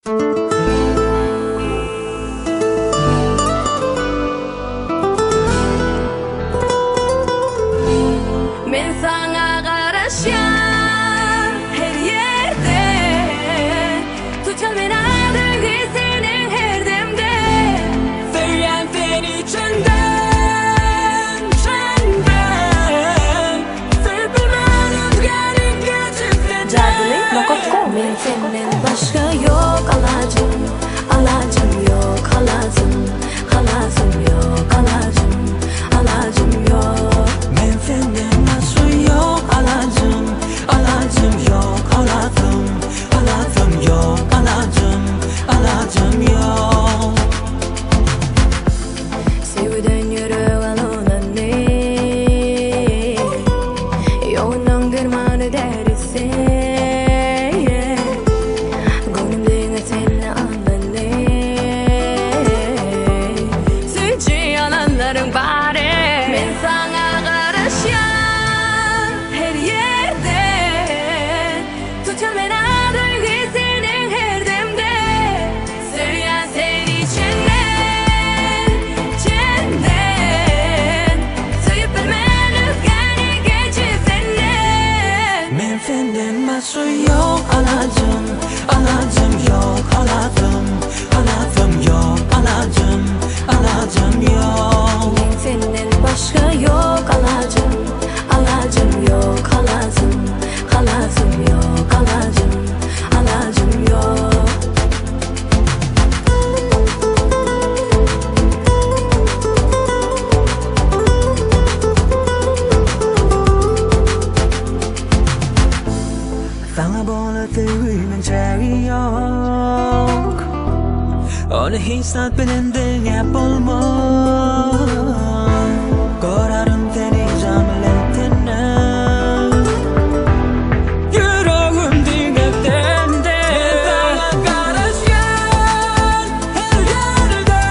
Men sana karışan her yerde tutar beni adırgı senin her demde. Söyleyen seni içinden Sırpımın rüzgarın geçip Cadeli.com Ben senden başka yok alacım, alacım yok alacım, alacım yok alacım, alacım yok. Ben senden başka yok alacım, alacım yok alacım, alacım yok alacım, alacım yok. Sevden yürü alınan ne? Yoğundan dermanı derse gönlümden seni anla Sütçü yalanların bari Ben sana karışan her yerde tutar beni adırgı senin her demde. Söyleyen seni içinden Söyüp bilmen rüzgarı geçip senden. Ben senden başka yok alacım, alacım yok alacım, alacım yok alacım, alacım yok. Ben senden başka yok alacım, alacım yok alacım, alacım yok alacım, alacım yok. Sana böyle sevgimin çeri yok. Onu hissat bilindin hep olmaz. Korarım seni camilentine. Yüreğim dinletende. Sana karışan her yerde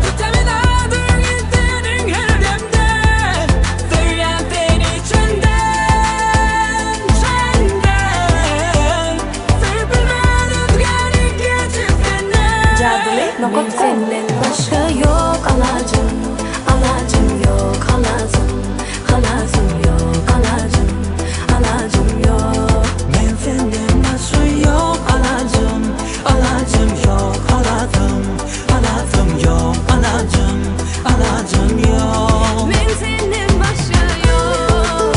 tutar beni adırgı senin her demde. Söyleyen seni içinden Sırpımın rüzgarı geçip senden. Ben Cadeli.com senden başka yok alacım, alacım yok alacım, alacım yok alacım, alacım yok. Ben senden başka yok alacım, alacım yok alacım, alacım yok alacım, alacım yok. Ben senden başka yok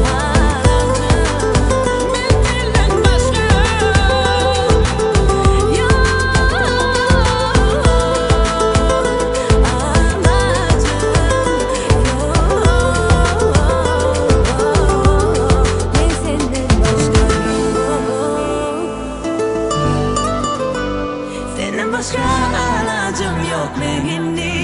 alacım, ben senden başka yok Senden başka alacım yok benim.